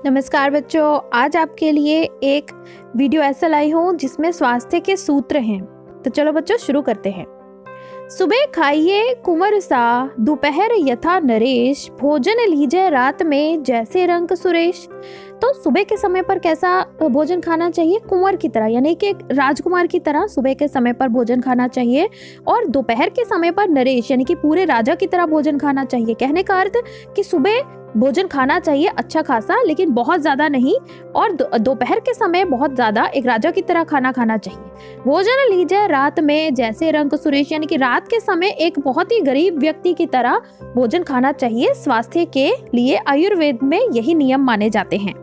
नमस्कार बच्चों, आज आपके लिए एक वीडियो ऐसा लाई हूँ जिसमें स्वास्थ्य के सूत्र हैं। तो चलो बच्चों शुरू करते हैं। सुबह खाइए कुंवर सा, दोपहर यथा नरेश, भोजन लीजिए रात में जैसे रंग सुरेश। तो सुबह के समय पर कैसा भोजन खाना चाहिए? कुंवर की तरह, यानी कि एक राजकुमार की तरह सुबह के समय पर भोजन खाना चाहिए। और दोपहर के समय पर नरेश यानी कि पूरे राजा की तरह भोजन खाना चाहिए। कहने का अर्थ कि सुबह भोजन खाना चाहिए अच्छा खासा, लेकिन बहुत ज्यादा नहीं, और दोपहर के समय बहुत ज्यादा एक राजा की तरह खाना खाना चाहिए। भोजन लीजिए रात में जैसे रंग सुरेश, यानी कि रात के समय एक बहुत ही गरीब व्यक्ति की तरह भोजन खाना चाहिए। स्वास्थ्य के लिए आयुर्वेद में यही नियम माने जाते हैं।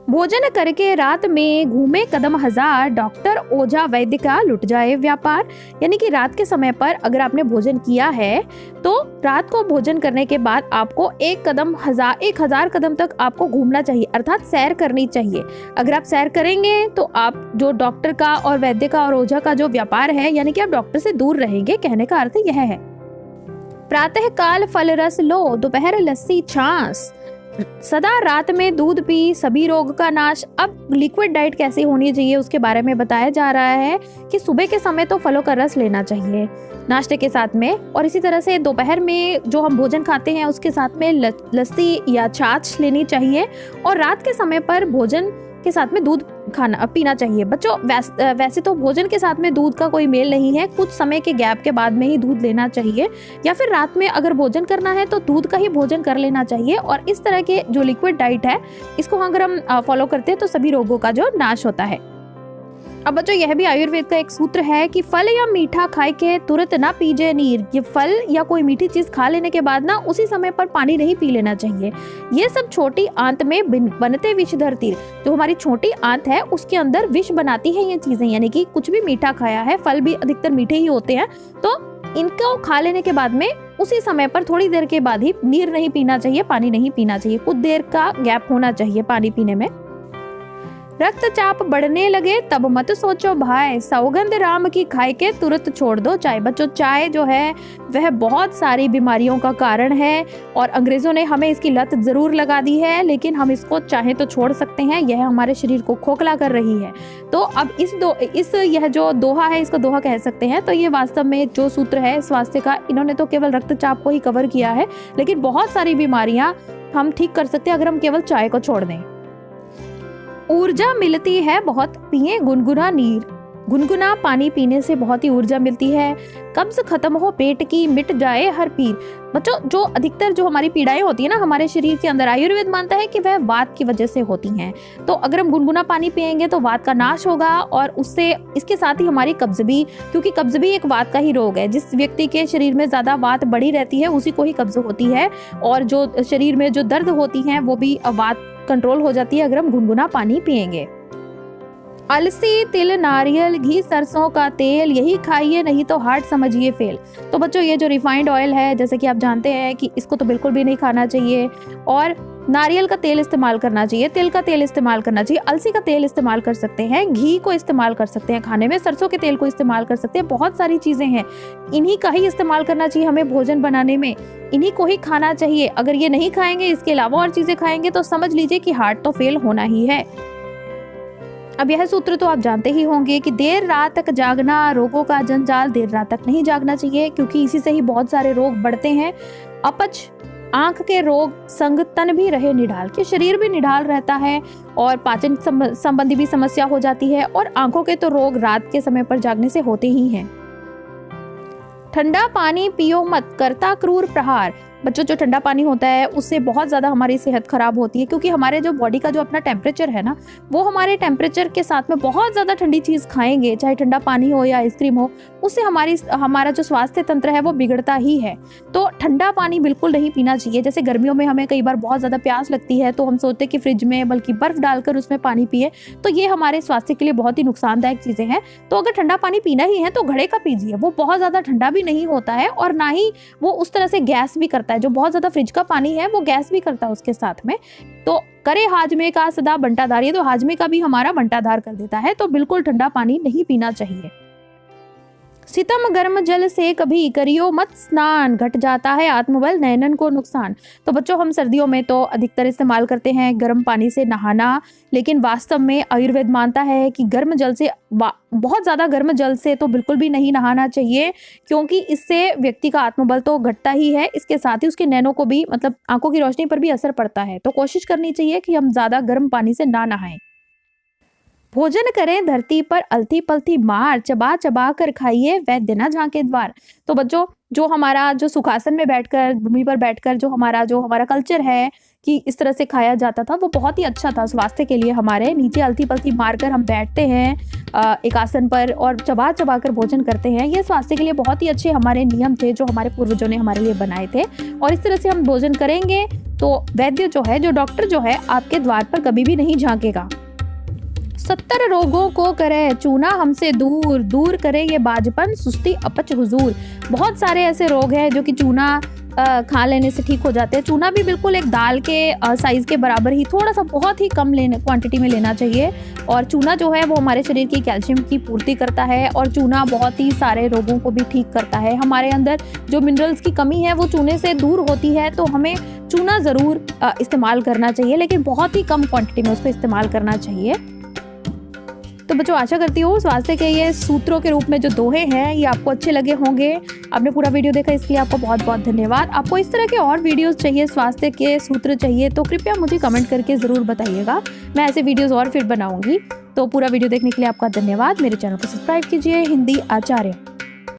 भोजन करके रात में घूमे कदम हजार, डॉक्टर ओझा वैद्य का लुट जाए व्यापार। यानी कि रात के समय पर अगर आपने भोजन किया है तो रात को भोजन करने के बाद आपको 1000 कदम तक आपको घूमना चाहिए, अर्थात सैर करनी चाहिए। अगर आप सैर करेंगे तो आप जो डॉक्टर का और वैद्य का और ओझा का जो व्यापार है, यानी कि आप डॉक्टर से दूर रहेंगे। कहने का अर्थ यह है। प्रातः काल फल रस लो, दोपहर लस्सी छाछ, सदा रात में दूध पी, सभी रोग का नाश। अब लिक्विड डाइट कैसी होनी चाहिए उसके बारे में बताया जा रहा है कि सुबह के समय तो फलों का रस लेना चाहिए नाश्ते के साथ में, और इसी तरह से दोपहर में जो हम भोजन खाते हैं उसके साथ में लस्सी या छाछ लेनी चाहिए, और रात के समय पर भोजन के साथ में दूध पीना चाहिए। बच्चों वैसे तो भोजन के साथ में दूध का कोई मेल नहीं है, कुछ समय के गैप के बाद में ही दूध लेना चाहिए, या फिर रात में अगर भोजन करना है तो दूध का ही भोजन कर लेना चाहिए। और इस तरह के जो लिक्विड डाइट है इसको अगर हम फॉलो करते हैं तो सभी रोगों का जो नाश होता है। अब बच्चों यह भी आयुर्वेद का एक सूत्र है कि फल या मीठा खाए के तुरंत ना पीजे नीर। ये फल या कोई मीठी चीज खा लेने के बाद ना उसी समय पर पानी नहीं पी लेना चाहिए। ये सब छोटी आंत में बनते विषधर तीर, जो हमारी छोटी आंत है उसके अंदर विष बनाती है ये चीजें। यानी कि कुछ भी मीठा खाया है, फल भी अधिकतर मीठे ही होते हैं, तो इनको खा लेने के बाद में उसी समय पर थोड़ी देर के बाद ही नीर नहीं पीना चाहिए, पानी नहीं पीना चाहिए। कुछ देर का गैप होना चाहिए पानी पीने में। रक्तचाप बढ़ने लगे तब मत सोचो भाई, सौगंध राम की खाए के तुरंत छोड़ दो चाय। बच्चों चाय जो है वह बहुत सारी बीमारियों का कारण है, और अंग्रेजों ने हमें इसकी लत जरूर लगा दी है, लेकिन हम इसको चाहे तो छोड़ सकते हैं। यह हमारे शरीर को खोखला कर रही है। तो अब यह जो दोहा है इसको दोहा कह सकते हैं। तो ये वास्तव में जो सूत्र है स्वास्थ्य का, इन्होंने तो केवल रक्तचाप को ही कवर किया है, लेकिन बहुत सारी बीमारियां हम ठीक कर सकते हैं अगर हम केवल चाय को छोड़ दें। ऊर्जा मिलती है बहुत, पिए गुनगुना नीर। गुनगुना पानी पीने से बहुत ही ऊर्जा मिलती है। कब्ज खत्म हो पेट की, मिट जाए हर पीर। बच्चों जो अधिकतर जो हमारी पीड़ाएं होती है ना हमारे शरीर के अंदर, आयुर्वेद मानता है कि वह वात की वजह से होती हैं। तो अगर हम गुनगुना पानी पिएंगे तो वात का नाश होगा, और उससे इसके साथ ही हमारी कब्ज भी, क्योंकि कब्ज भी एक वात का ही रोग है। जिस व्यक्ति के शरीर में ज्यादा वात बढ़ी रहती है उसी को ही कब्ज होती है, और जो शरीर में जो दर्द होती है वो भी वात कंट्रोल हो जाती है अगर हम गुनगुना पानी पिएंगे। अलसी तिल नारियल घी सरसों का तेल, यही खाइए नहीं तो हार्ट समझिए फेल। तो बच्चों ये जो रिफाइंड ऑयल है, जैसे कि आप जानते हैं कि इसको तो बिल्कुल भी नहीं खाना चाहिए, और नारियल का तेल इस्तेमाल करना चाहिए, तिल का तेल इस्तेमाल करना चाहिए, अलसी का तेल इस्तेमाल कर सकते हैं, घी को इस्तेमाल कर सकते हैं खाने में, सरसों के तेल को इस्तेमाल कर सकते हैं। बहुत सारी चीजें हैं, इन्हीं का ही इस्तेमाल करना चाहिए हमें भोजन बनाने में, इन्हीं को ही खाना चाहिए। अगर ये नहीं खाएंगे, इसके अलावा और चीजें खाएंगे, तो समझ लीजिए कि हार्ट तो फेल होना ही है। अब यह सूत्र तो आप जानते ही होंगे कि देर रात तक जागना, रोगों का जंजाल, देर रात तक नहीं जागना चाहिए, क्योंकि इसी से ही बहुत सारे रोग बढ़ते हैं। अपच, आंख के रोग, संग तन भी रहे निढाल, के शरीर भी निढाल रहता है, और पाचन संबंधी भी समस्या हो जाती है, और आंखों के तो रोग रात के समय पर जागने से होते ही हैं। ठंडा पानी पियो मत, करता क्रूर प्रहार। बच्चों जो ठंडा पानी होता है उससे बहुत ज़्यादा हमारी सेहत खराब होती है, क्योंकि हमारे जो बॉडी का जो अपना टेम्परेचर है ना, वो हमारे टेम्परेचर के साथ में बहुत ज़्यादा ठंडी चीज़ खाएंगे, चाहे ठंडा पानी हो या आइसक्रीम हो, उससे हमारा जो स्वास्थ्य तंत्र है वो बिगड़ता ही है। तो ठंडा पानी बिल्कुल नहीं पीना चाहिए। जैसे गर्मियों में हमें कई बार बहुत ज़्यादा प्यास लगती है तो हम सोचते हैं कि फ्रिज में बल्कि बर्फ़ डालकर उसमें पानी पिए, तो ये हमारे स्वास्थ्य के लिए बहुत ही नुकसानदायक चीज़ें हैं। तो अगर ठंडा पानी पीना ही है तो घड़े का पीजिए, वो बहुत ज़्यादा ठंडा भी नहीं होता है, और ना ही वो उस तरह से गैस भी करता है। जो बहुत ज्यादा फ्रिज का पानी है वो गैस भी करता है उसके साथ में। तो करे हाजमे का सदा बंटाधार, ये तो हाजमे का भी हमारा बंटाधार कर देता है। तो बिल्कुल ठंडा पानी नहीं पीना चाहिए। सितम गर्म जल से कभी करियो मत स्नान, घट जाता है आत्मबल नयनन को नुकसान। तो बच्चों हम सर्दियों में तो अधिकतर इस्तेमाल करते हैं गर्म पानी से नहाना, लेकिन वास्तव में आयुर्वेद मानता है कि गर्म जल से बहुत ज़्यादा गर्म जल से तो बिल्कुल भी नहीं नहाना चाहिए, क्योंकि इससे व्यक्ति का आत्मबल तो घटता ही है, इसके साथ ही उसके नैनों को भी मतलब आंखों की रोशनी पर भी असर पड़ता है। तो कोशिश करनी चाहिए कि हम ज़्यादा गर्म पानी से ना नहाएं। भोजन करें धरती पर अलती पलती मार, चबा चबा कर खाइए वैद्य न झांके द्वार। तो बच्चों जो हमारा जो सुखासन में बैठकर भूमि पर बैठकर जो हमारा कल्चर है कि इस तरह से खाया जाता था, वो बहुत ही अच्छा था स्वास्थ्य के लिए। हमारे नीचे अलती पलती मारकर हम बैठते हैं एक आसन पर और चबा चबा कर भोजन करते हैं। ये स्वास्थ्य के लिए बहुत ही अच्छे हमारे नियम थे जो हमारे पूर्वजों ने हमारे लिए बनाए थे। और इस तरह से हम भोजन करेंगे तो वैद्य जो है, जो डॉक्टर जो है, आपके द्वार पर कभी भी नहीं झांकेगा। 70 रोगों को करे चूना हमसे दूर, दूर करे ये बाजपन सुस्ती अपच हुजूर। बहुत सारे ऐसे रोग हैं जो कि चूना खा लेने से ठीक हो जाते हैं। चूना भी बिल्कुल एक दाल के साइज के बराबर ही, थोड़ा सा बहुत ही कम क्वांटिटी में लेना चाहिए। और चूना जो है वो हमारे शरीर की कैल्शियम की पूर्ति करता है और चूना बहुत ही सारे रोगों को भी ठीक करता है। हमारे अंदर जो मिनरल्स की कमी है वो चूने से दूर होती है, तो हमें चूना ज़रूर इस्तेमाल करना चाहिए, लेकिन बहुत ही कम क्वान्टिटी में उसको इस्तेमाल करना चाहिए। तो बच्चों आशा करती हूँ स्वास्थ्य के ये सूत्रों के रूप में जो दोहे हैं ये आपको अच्छे लगे होंगे। आपने पूरा वीडियो देखा इसके लिए आपको बहुत बहुत धन्यवाद। आपको इस तरह के और वीडियोस चाहिए, स्वास्थ्य के सूत्र चाहिए, तो कृपया मुझे कमेंट करके ज़रूर बताइएगा। मैं ऐसे वीडियोस और फिर बनाऊंगी। तो पूरा वीडियो देखने के लिए आपका धन्यवाद। मेरे चैनल को सब्सक्राइब कीजिए। हिंदी आचार्य।